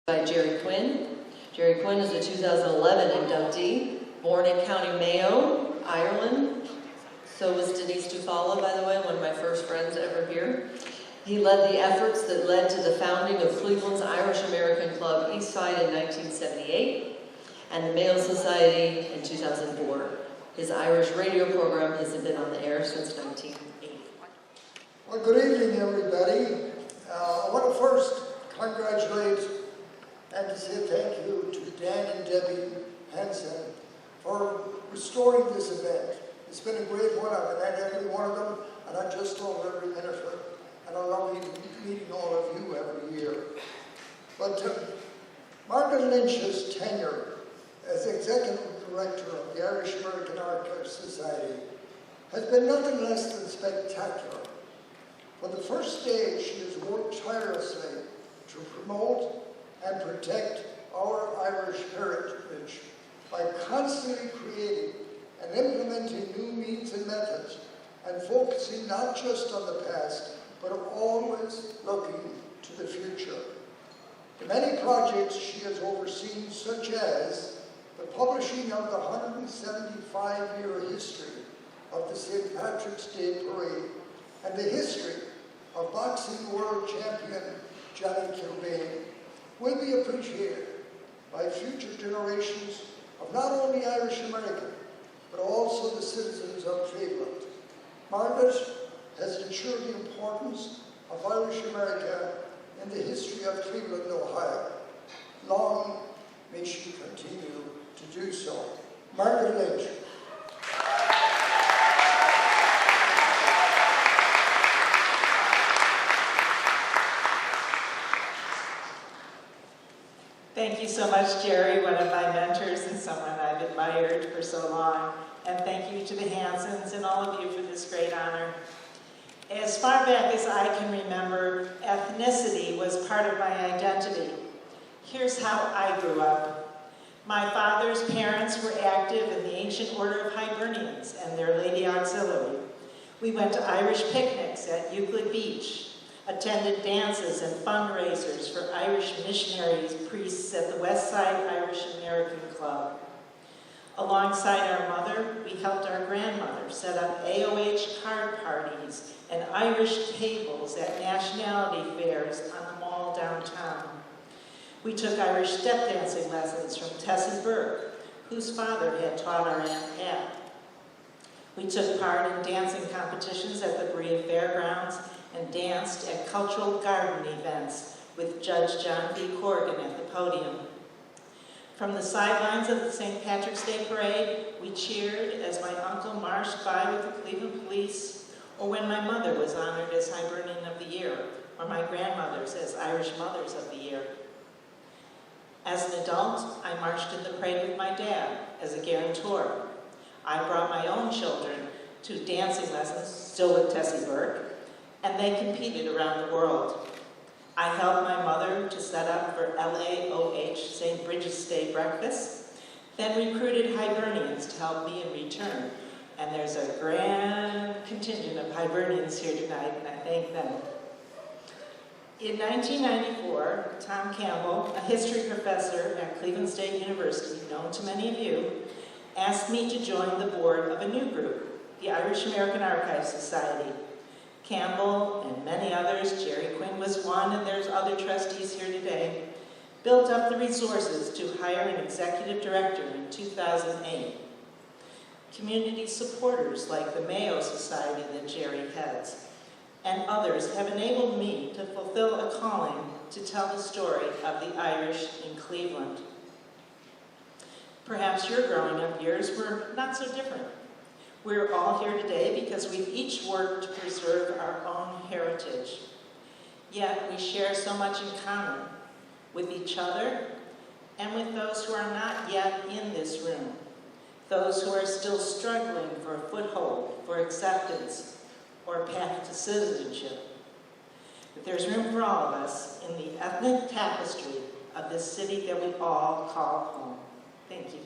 By Gerry Quinn. Gerry Quinn is a 2011 inductee, born in County Mayo, Ireland. So was Denise Dufalla, by the way, one of my first friends ever here. He led the efforts that led to the founding of Cleveland's Irish American Club Eastside in 1978 and the Mayo Society in 2004. His Irish radio program has been on the air since 1980. Well, good evening, everybody. I want to first congratulate and to say thank you to Dan and Debbie Hansen for restoring this event. It's been a great one. I've been at every one of them, and I just love every minute of it. And I love meeting all of you every year. But Margaret Lynch's tenure as Executive Director of the Irish American Archives Society has been nothing less than spectacular. From the first day, she has worked tirelessly to promote and protect our Irish heritage by constantly creating and implementing new means and methods and focusing not just on the past, but always looking to the future. The many projects she has overseen, such as the publishing of the 175-year history of the St. Patrick's Day Parade and the history of boxing world champion Johnny Kilbane, will be appreciated by future generations of not only Irish American, but also the citizens of Cleveland. Margaret has ensured the importance of Irish America in the history of Cleveland, Ohio. Long may she continue to do so. Margaret Lynch. Thank you so much, Gerry, one of my mentors and someone I've admired for so long. And thank you to the Hansens and all of you for this great honor. As far back as I can remember, ethnicity was part of my identity. Here's how I grew up. My father's parents were active in the ancient order of Hibernians and their Lady Auxiliary. We went to Irish picnics at Euclid Beach, attended dances and fundraisers for Irish missionaries, priests at the West Side Irish American Club. Alongside our mother, we helped our grandmother set up AOH card parties and Irish tables at nationality fairs on the mall downtown. We took Irish step dancing lessons from Tessie Burke, whose father had taught our Aunt Pat. We took part in dancing competitions at the Berea Fairgrounds and danced at cultural garden events with Judge John V. Corrigan at the podium. From the sidelines of the St. Patrick's Day Parade, we cheered as my uncle marched by with the Cleveland Police, or when my mother was honored as Hibernian of the Year, or my grandmothers as Irish Mothers of the Year. As an adult, I marched in the parade with my dad as a guarantor. I brought my own children to dancing lessons, still with Tessie Burke, and they competed around the world. I helped my mother to set up for LAOH St. Bridget's Day breakfast, then recruited Hibernians to help me in return. And there's a grand contingent of Hibernians here tonight, and I thank them. In 1994, Tom Campbell, a history professor at Cleveland State University, known to many of you, asked me to join the board of a new group, the Irish American Archives Society. Campbell and many others, Gerry Quinn was one, and there's other trustees here today, built up the resources to hire an executive director in 2008. Community supporters like the Mayo Society that Gerry heads, and others have enabled me to fulfill a calling to tell the story of the Irish in Cleveland. Perhaps your growing up years were not so different. We're all here today because we've each worked to preserve our own heritage. Yet we share so much in common with each other and with those who are not yet in this room, those who are still struggling for a foothold, for acceptance, or a path to citizenship. But there's room for all of us in the ethnic tapestry of this city that we all call home. Thank you.